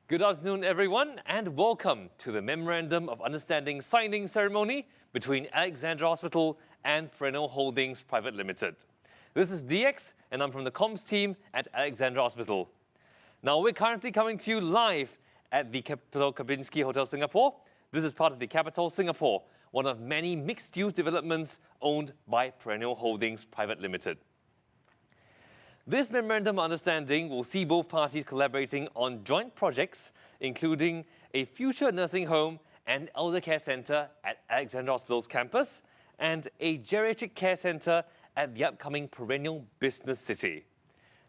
Good afternoon, everyone, and welcome to the Memorandum of Understanding signing ceremony between Alexandra Hospital and Perennial Holdings Private Limited. This is DX, and I'm from the comms team at Alexandra Hospital. Now, we're currently coming to you live at the Capital Kempinski Hotel Singapore. This is part of the Capital Singapore, one of many mixed-use developments owned by Perennial Holdings Private Limited. This Memorandum of Understanding will see both parties collaborating on joint projects, including a future nursing home and elder care centre at Alexandra Hospital's campus, and a geriatric care centre at the upcoming Perennial Business City.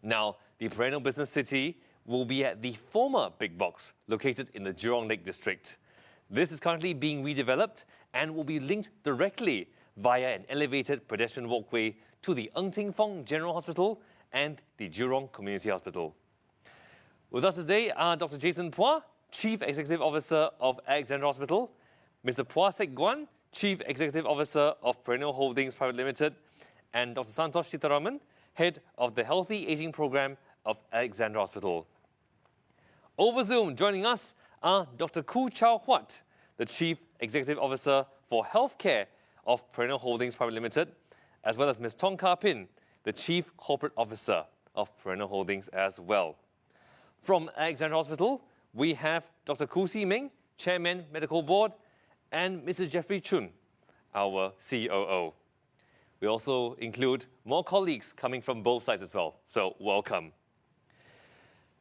Now, the Perennial Business City will be at the former Big Box, located in the Jurong Lake District. This is currently being redeveloped and will be linked directly via an elevated pedestrian walkway to the Ng Ting Fong General Hospital and the Jurong Community Hospital. With us today are Dr. Jason Phua, Chief Executive Officer of Alexandra Hospital, Mr. Phua Sek Guan, Chief Executive Officer of Perennial Holdings Private Limited, and Dr. Santosh Sitaraman, Head of the Healthy Aging Program of Alexandra Hospital. Over Zoom, joining us are Dr. Khoo Chow Huat, the Chief Executive Officer for Healthcare of Perennial Holdings Private Limited, as well as Ms. Tong Ka Pin, the Chief Corporate Officer of Perennial Holdings as well. From Alexandra Hospital, we have Dr. Khoo Si Meng, Chairman, Medical Board, and Mr. Jeffrey Chun, our COO. We also include more colleagues coming from both sides as well, so welcome.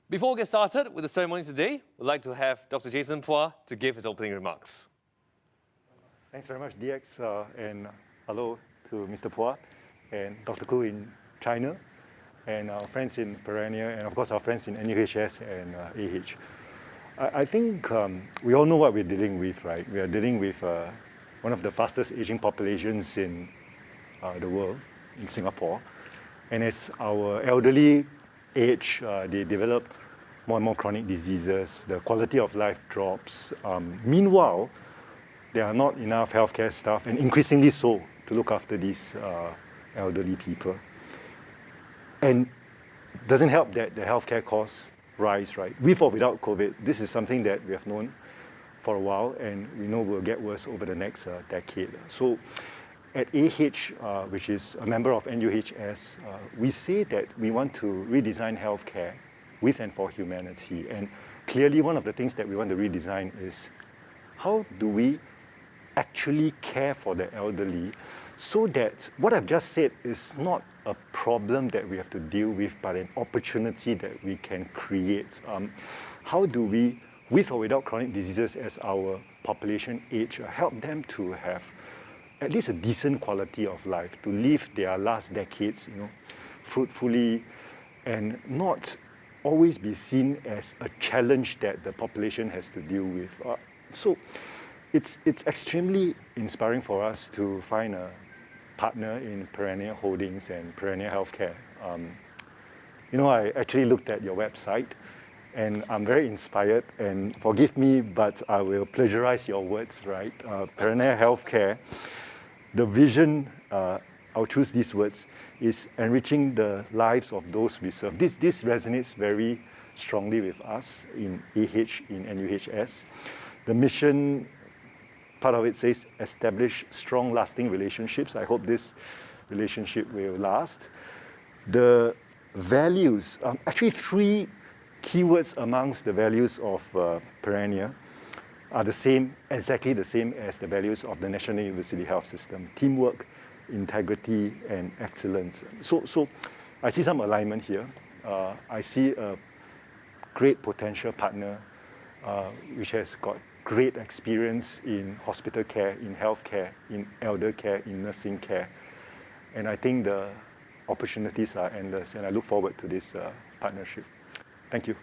Before we get started with the ceremony today, we'd like to have Dr. Jason Phua to give his opening remarks. Thanks very much, DX, and hello to Mr. Phua and Dr. Khoo in China, and our friends in Perennial, and of course our friends in NUHS and AH. I think we all know what we're dealing with, right? We are dealing with one of the fastest aging populations in the world, in Singapore. And as our elderly age, they develop more and more chronic diseases, the quality of life drops. Meanwhile, there are not enough healthcare staff, and increasingly so, to look after these elderly people. And it doesn't help that the healthcare costs rise, right? With or without COVID, this is something that we have known for a while, and we know will get worse over the next decade. So at AH, which is a member of NUHS, we say that we want to redesign healthcare with and for humanity. And clearly one of the things that we want to redesign is how do we actually care for the elderly so that what I've just said is not a problem that we have to deal with, but an opportunity that we can create. How do we, with or without chronic diseases as our population age, help them to have at least a decent quality of life, to live their last decades, fruitfully, and not always be seen as a challenge that the population has to deal with. So it's extremely inspiring for us to find a partner in Perennial Holdings and Perennial Healthcare. I actually looked at your website, and I'm very inspired, and forgive me, but I will plagiarize your words, right? Perennial Healthcare, the vision, I'll choose these words, is enriching the lives of those we serve. This resonates very strongly with us in AH, in NUHS. The mission, part of it says, establish strong, lasting relationships. I hope this relationship will last. The values, actually three keywords amongst the values of Perennial are the same, exactly the same as the values of the National University Health System: teamwork, integrity, and excellence. So I see some alignment here. I see a great potential partner which has got great experience in hospital care, in healthcare, in elder care, in nursing care. And I think the opportunities are endless, and I look forward to this partnership. Thank you.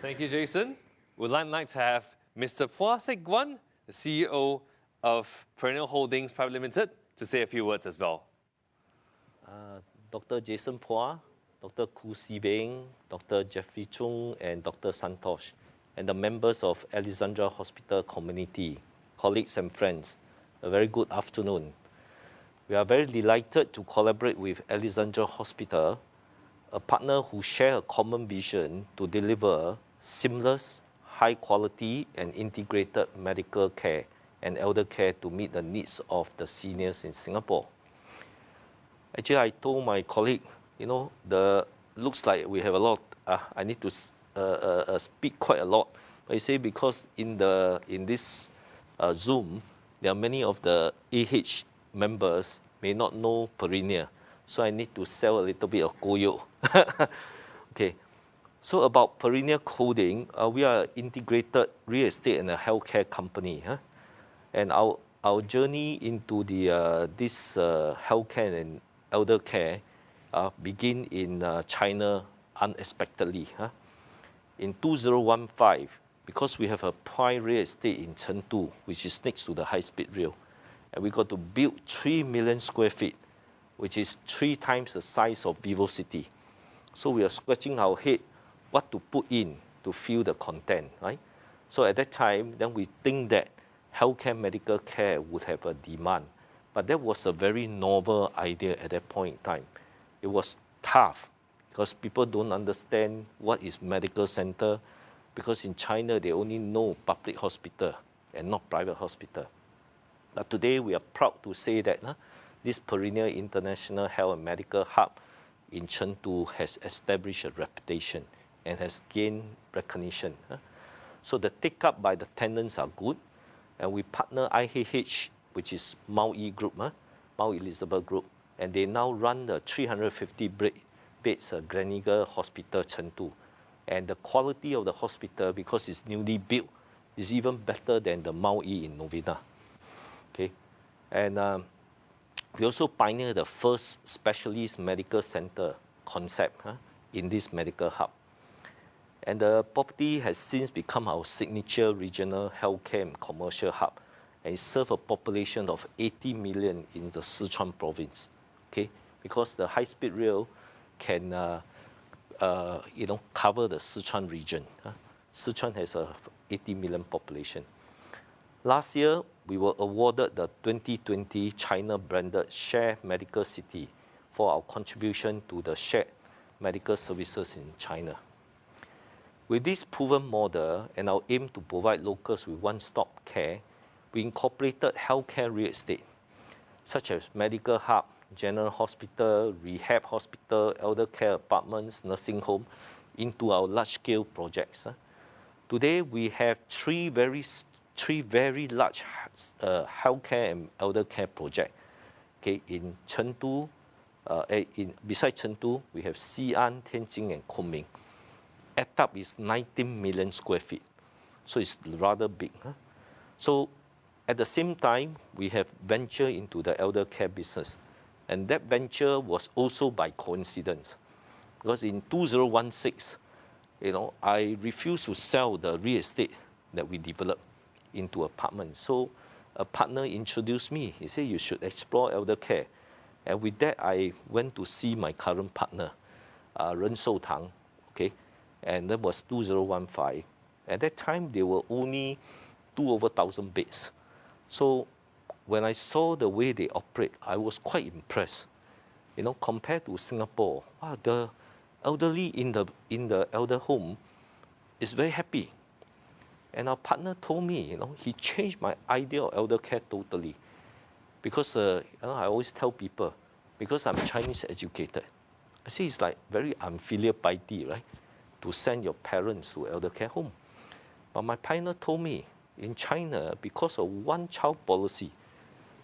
Thank you, Jason. We'd like to have Mr. Phua Sek Guan, the CEO of Perennial Holdings Private Limited, to say a few words as well. Dr. Jason Phua, Dr. Khoo Si Meng, Dr. Jeffrey Chung, and Dr. Santosh, and the members of Alexandra Hospital community, colleagues and friends, a very good afternoon. We are very delighted to collaborate with Alexandra Hospital, a partner who share a common vision to deliver seamless, high quality and integrated medical care and elder care to meet the needs of the seniors in Singapore. Actually, I told my colleague, looks like we have a lot. I need to speak quite a lot. But he say because in this Zoom, there are many of the AH members may not know perennial, so I need to sell a little bit of Goyo. Okay, so about perennial coding, we are an integrated real estate and a healthcare company, and our journey into this healthcare and elder care begin in China unexpectedly. In 2015, because we have a prime real estate in Chengdu, which is next to the high-speed rail, and we got to build 3 million square feet, which is 3 times the size of Vivo City. So we are scratching our head what to put in to fill the content, right? So at that time, then we think that healthcare medical care would have a demand. But that was a very novel idea at that point in time. It was tough because people don't understand what is medical center, because in China they only know public hospital and not private hospital. But today we are proud to say that this perennial international health and medical hub in Chengdu has established a reputation and has gained recognition. So the take-up by the tenants are good, and we partner IHH, which is MOU Group, Mount Elizabeth Group, and they now run the 350 beds Gleneagles Hospital Chengdu. And the quality of the hospital, because it's newly built, is even better than the MOU in Novena. Okay, and we also pioneered the first specialist medical center concept in this medical hub. And the property has since become our signature regional healthcare and commercial hub, and it serves a population of 80 million in the Sichuan province. Okay, because the high-speed rail can cover the Sichuan region. Sichuan has a 80 million population. Last year, we were awarded the 2020 China branded Share Medical City for our contribution to the shared medical services in China. With this proven model and our aim to provide locals with one-stop care, we incorporated healthcare real estate, such as medical hub, general hospital, rehab hospital, elder care apartments, nursing home, into our large-scale projects. Today, we have three very large healthcare and elder care projects. Okay, in Chengdu, besides Chengdu, we have Xi'an, Tianjin, and Kunming. Add up is 19 million square feet, so it's rather big. So at the same time, we have ventured into the elder care business, and that venture was also by coincidence, because in 2016, I refused to sell the real estate that we developed into apartments. So a partner introduced me. He said, you should explore elder care. And with that, I went to see my current partner, Ren Shou Tang, okay? And that was 2015. At that time, there were only over 1,000 beds. So when I saw the way they operate, I was quite impressed. Compared to Singapore, the elderly in the elder home is very happy. And our partner told me, he changed my idea of elder care totally. Because I always tell people, because I'm Chinese educated, I say it's like very unfilial piety, right? To send your parents to elder care home. But my partner told me, in China, because of one-child policy,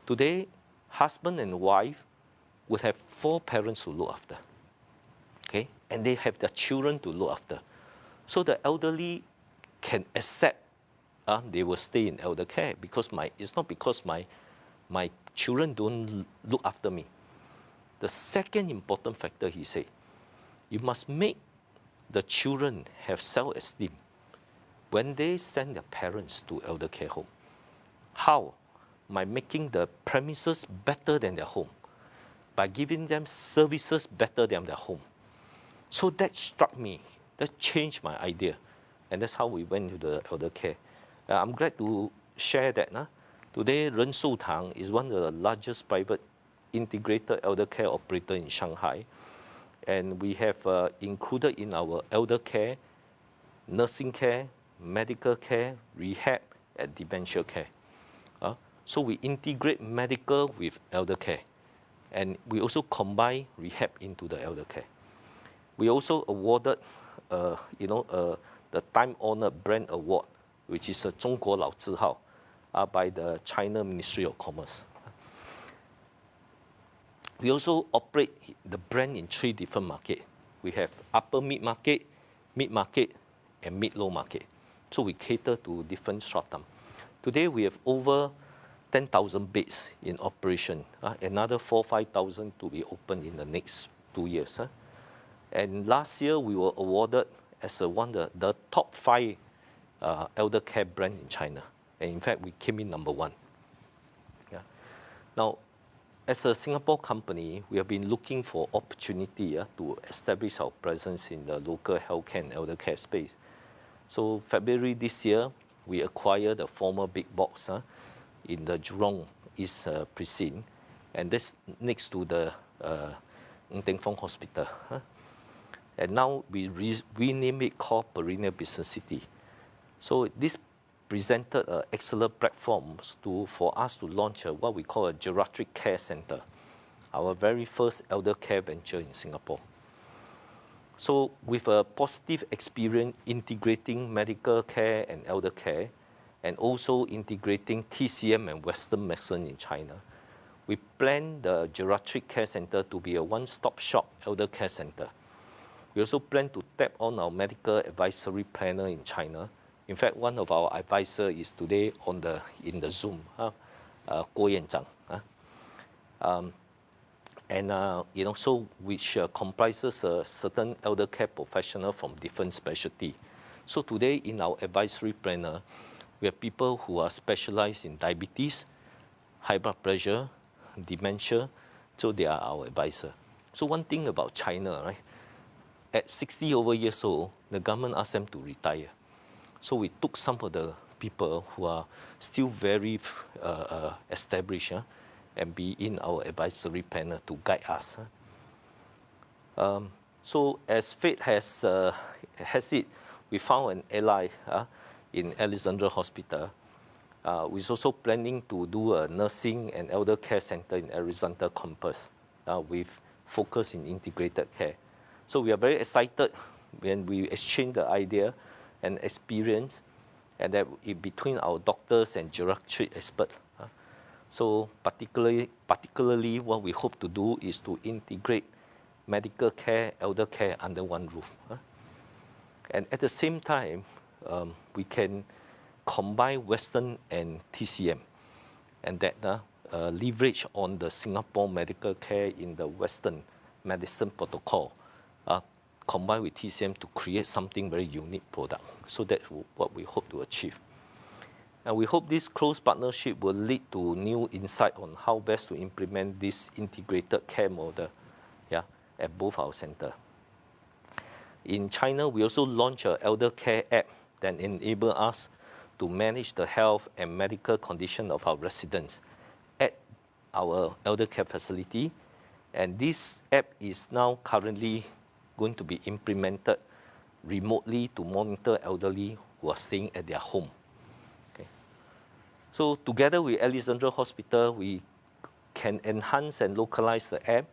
today, husband and wife would have 4 parents to look after. Okay? And they have their children to look after. So the elderly can accept they will stay in elder care, because it's not because my children don't look after me. The second important factor, he said, you must make the children have self-esteem when they send their parents to elder care home. How? By making the premises better than their home, by giving them services better than their home. So that struck me, that changed my idea, and that's how we went to the elder care. I'm glad to share that today Ren Shou Tang is one of the largest private integrated elder care operator in Shanghai, and we have included in our elder care nursing care, medical care, rehab, and dementia care. So we integrate medical with elder care, and we also combine rehab into the elder care. We also awarded, the time-honored brand award, which is a 中国老字号, by the China Ministry of Commerce. We also operate the brand in 3 different markets. We have upper mid-market, mid-market, and mid-low market. So we cater to different stratum. Today we have over 10,000 beds in operation, another 4,000-5,000 to be opened in the next 2 years. And last year we were awarded as one of the top 5 elder care brand in China. And in fact, we came in number 1. Yeah. Now, as a Singapore company, we have been looking for opportunity to establish our presence in the local healthcare and elder care space. So February this year, we acquired a former big box in the Jurong East precinct, and this next to the Ng Teng Fong Hospital. And now we rename it called Perennial Business City. So this presented an excellent platform for us to launch what we call a geriatric care center, our very first elder care venture in Singapore. So with a positive experience integrating medical care and elder care, and also integrating TCM and Western medicine in China, we plan the geriatric care center to be a one-stop shop elder care center. We also plan to tap on our medical advisory planner in China. In fact, one of our advisors is today in the Zoom, Guo Yanzhang. So which comprises a certain elder care professional from different specialty. So today in our advisory planner, we have people who are specialized in diabetes, high blood pressure, dementia, so they are our advisor. So one thing about China, right? At 60 over years old, the government asked them to retire. So we took some of the people who are still very established and be in our advisory panel to guide us. So as fate has it, we found an ally in Alexandra Hospital. We're also planning to do a nursing and elder care center in Alexandra campus with focus in integrated care. So we are very excited when we exchange the idea and experience, and that between our doctors and geriatric experts. So particularly what we hope to do is to integrate medical care, elder care under one roof. And at the same time, we can combine Western and TCM, and that leverage on the Singapore medical care in the Western medicine protocol, combined with TCM to create something very unique product. So that's what we hope to achieve. And we hope this close partnership will lead to new insight on how best to implement this integrated care model at both our centers. In China, we also launched an elder care app that enables us to manage the health and medical condition of our residents at our elder care facility. And this app is now currently going to be implemented remotely to monitor elderly who are staying at their home. Okay. So together with Alexandra Hospital, we can enhance and localize the app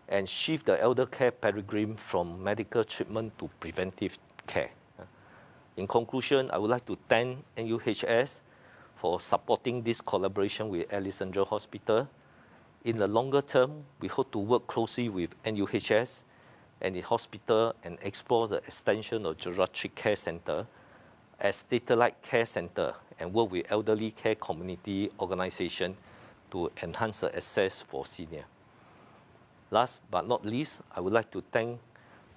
and shift the elder care paradigm from medical treatment to preventive care. In conclusion, I would like to thank NUHS for supporting this collaboration with Alexandra Hospital. In the longer term, we hope to work closely with NUHS and the hospital and explore the extension of geriatric care center as satellite care center and work with elderly care community organization to enhance the access for senior. Last but not least, I would like to thank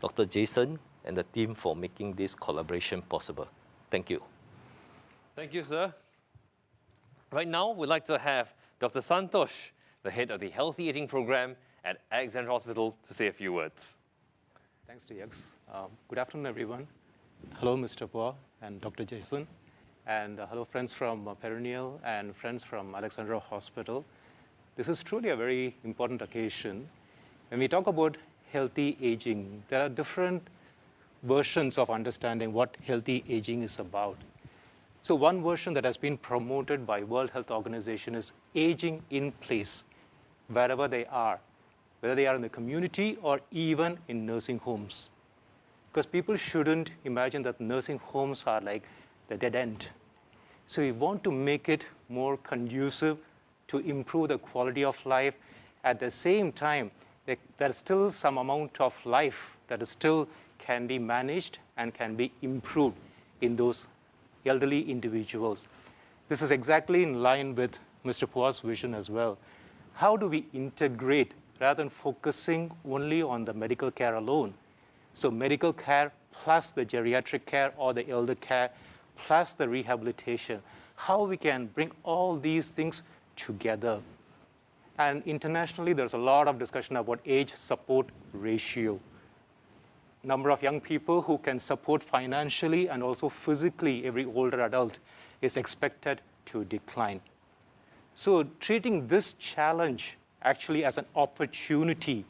Dr. Jason and the team for making this collaboration possible. Thank you. Thank you, sir. Right now, we'd like to have Dr. Santosh, the head of the Healthy Aging Program at Alexandra Hospital, to say a few words. Thanks, DX. Good afternoon, everyone. Hello, Mr. Pua and Dr. Jason. And hello, friends from Perennial and friends from Alexandra Hospital. This is truly a very important occasion. When we talk about healthy aging, there are different versions of understanding what healthy aging is about. So one version that has been promoted by World Health Organization is aging in place, wherever they are, whether they are in the community or even in nursing homes. Because people shouldn't imagine that nursing homes are like the dead end. So we want to make it more conducive to improve the quality of life. At the same time, there's still some amount of life that is still can be managed and can be improved in those elderly individuals. This is exactly in line with Mr. Pua's vision as well. How do we integrate rather than focusing only on the medical care alone? So medical care plus the geriatric care or the elder care plus the rehabilitation, how we can bring all these things together. And internationally, there's a lot of discussion about age support ratio. Number of young people who can support financially and also physically every older adult is expected to decline. So treating this challenge actually as an opportunity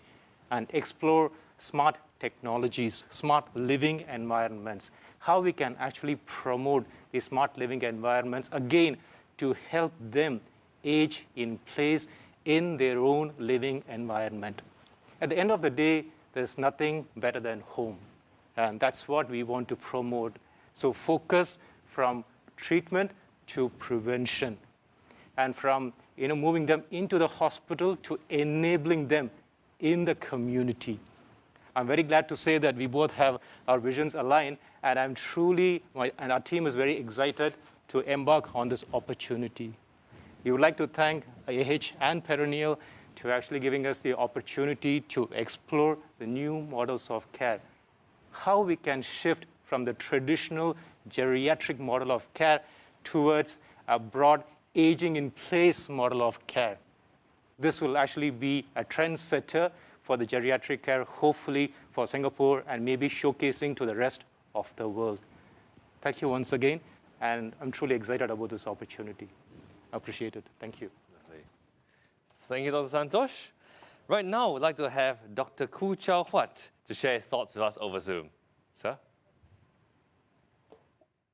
and explore smart technologies, smart living environments, how we can actually promote these smart living environments, again, to help them age in place in their own living environment. At the end of the day, there's nothing better than home. And that's what we want to promote. So focus from treatment to prevention. And from moving them into the hospital to enabling them in the community. I'm very glad to say that we both have our visions aligned, and I'm truly, and our team is very excited to embark on this opportunity. We would like to thank AH and Perennial to actually giving us the opportunity to explore the new models of care, how we can shift from the traditional geriatric model of care towards a broad aging in place model of care. This will actually be a trendsetter for the geriatric care, hopefully for Singapore, and maybe showcasing to the rest of the world. Thank you once again, and I'm truly excited about this opportunity. I appreciate it. Thank you. Thank you, Dr. Santosh. Right now, we'd like to have Dr. Koo Chow Huat to share his thoughts with us over Zoom. Sir?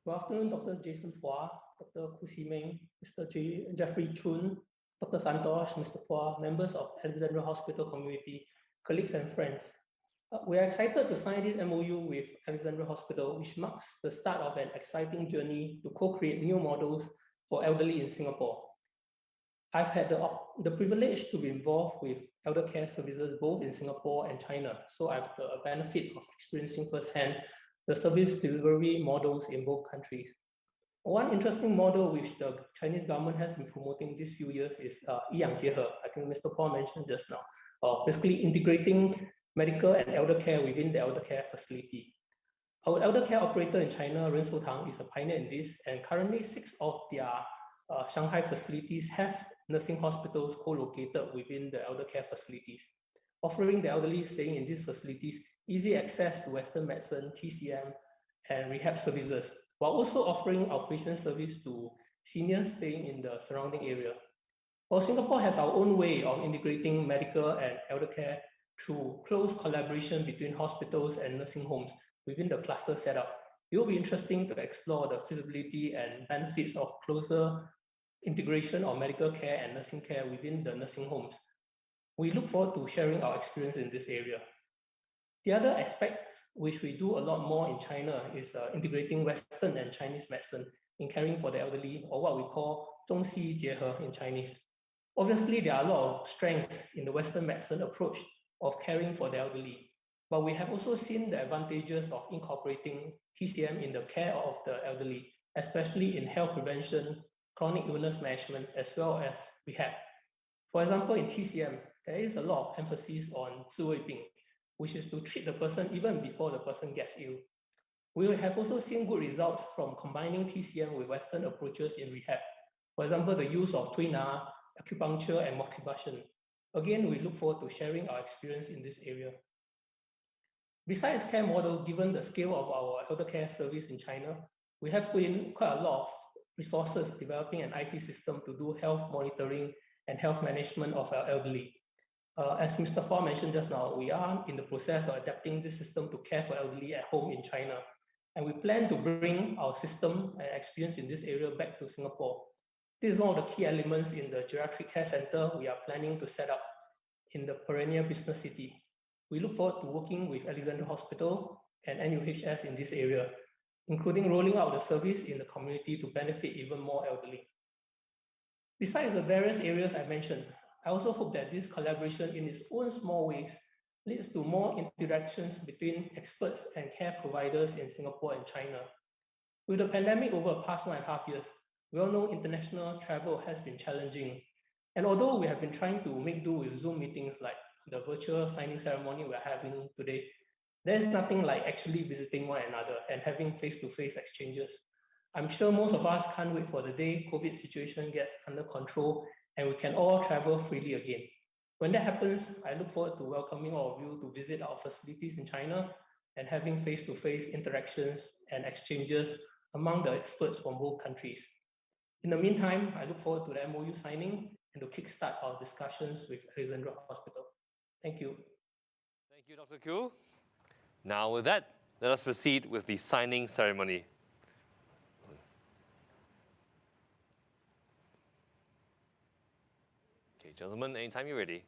Good afternoon, Dr. Jason Phua, Dr. Khoo Si Meng, Mr. Jeffrey Chun, Dr. Santosh, Mr. Phua, members of Alexandra Hospital community, colleagues and friends. We are excited to sign this MOU with Alexandra Hospital, which marks the start of an exciting journey to co-create new models for elderly in Singapore. I've had the privilege to be involved with elder care services both in Singapore and China, so I have the benefit of experiencing firsthand the service delivery models in both countries. One interesting model which the Chinese government has been promoting these few years is 医养结合. I think Mr. Paul mentioned just now, basically integrating medical and elder care within the elder care facility. Our elder care operator in China, Rensu Tang, is a pioneer in this, and currently 6 of their Shanghai facilities have nursing hospitals co-located within the elder care facilities, offering the elderly staying in these facilities easy access to Western medicine, TCM, and rehab services, while also offering outpatient service to seniors staying in the surrounding area. While Singapore has our own way of integrating medical and elder care through close collaboration between hospitals and nursing homes within the cluster setup, it will be interesting to explore the feasibility and benefits of closer integration of medical care and nursing care within the nursing homes. We look forward to sharing our experience in this area. The other aspect which we do a lot more in China is integrating Western and Chinese medicine in caring for the elderly, or what we call 中西结合 in Chinese. Obviously, there are a lot of strengths in the Western medicine approach of caring for the elderly, but we have also seen the advantages of incorporating TCM in the care of the elderly, especially in health prevention, chronic illness management, as well as rehab. For example, in TCM, there is a lot of emphasis on 治胃病, which is to treat the person even before the person gets ill. We have also seen good results from combining TCM with Western approaches in rehab. For example, the use of tuina, acupuncture, and moxibustion. Again, we look forward to sharing our experience in this area. Besides care model, given the scale of our elder care service in China, we have put in quite a lot of resources developing an IT system to do health monitoring and health management of our elderly. As Mr. Hua mentioned just now, we are in the process of adapting this system to care for elderly at home in China. And we plan to bring our system and experience in this area back to Singapore. This is one of the key elements in the geriatric care center we are planning to set up in the perennial business city. We look forward to working with Alexandra Hospital and NUHS in this area, including rolling out the service in the community to benefit even more elderly. Besides the various areas I mentioned, I also hope that this collaboration in its own small ways leads to more interactions between experts and care providers in Singapore and China. With the pandemic over the past 1.5 years, we all know international travel has been challenging. And although we have been trying to make do with Zoom meetings like the virtual signing ceremony we're having today, there's nothing like actually visiting one another and having face-to-face exchanges. I'm sure most of us can't wait for the day COVID situation gets under control and we can all travel freely again. When that happens, I look forward to welcoming all of you to visit our facilities in China and having face-to-face interactions and exchanges among the experts from both countries. In the meantime, I look forward to the MOU signing and to kickstart our discussions with Alexandra Hospital. Thank you. Thank you, Dr. Koo. Now with that, let us proceed with the signing ceremony. Okay, gentlemen, anytime you're ready.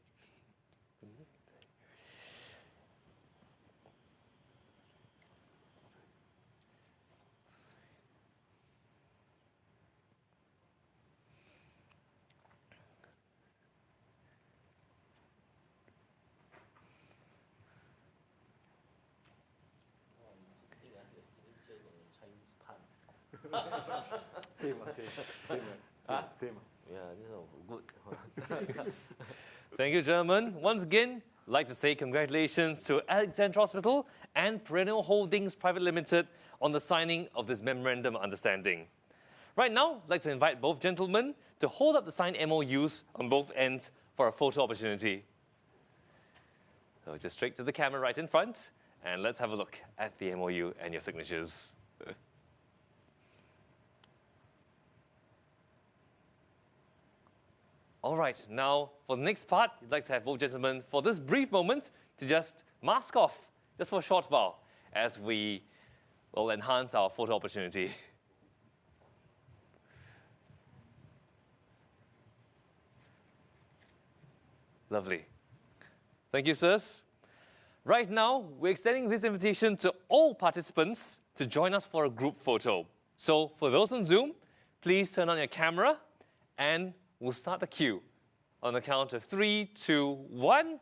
Same. Yeah, this is good. Thank you, gentlemen. Once again, I'd like to say congratulations to Alexandra Hospital and Perennial Holdings Private Limited on the signing of this Memorandum of Understanding. Right now, I'd like to invite both gentlemen to hold up the signed MOUs on both ends for a photo opportunity. So just straight to the camera right in front, and let's have a look at the MOU and your signatures. All right, now for the next part, I'd like to have both gentlemen for this brief moment to just mask off, just for a short while, as we will enhance our photo opportunity. Lovely. Thank you, sirs. Right now, we're extending this invitation to all participants to join us for a group photo. So for those on Zoom, please turn on your camera and we'll start the queue. On the count of 3, 2, 1,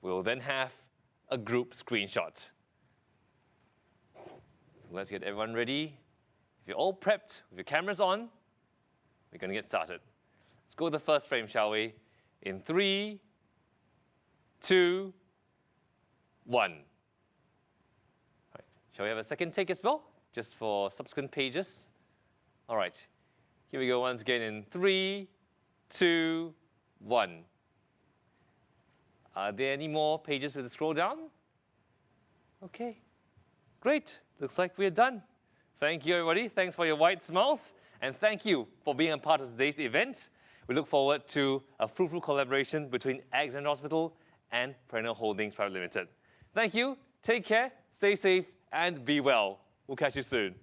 we'll then have a group screenshot. So let's get everyone ready. If you're all prepped with your cameras on, we're going to get started. Let's go to the first frame, shall we? In 3, 2, 1. All right. Shall we have a second take as well, just for subsequent pages? All right. Here we go once again in 3, 2, 1. Are there any more pages with the scroll down? Okay, great. Looks like we're done. Thank you, everybody. Thanks for your wide smiles. And thank you for being a part of today's event. We look forward to a fruitful collaboration between Alexandra Hospital and Perennial Holdings Private Limited. Thank you. Take care, stay safe, and be well. We'll catch you soon.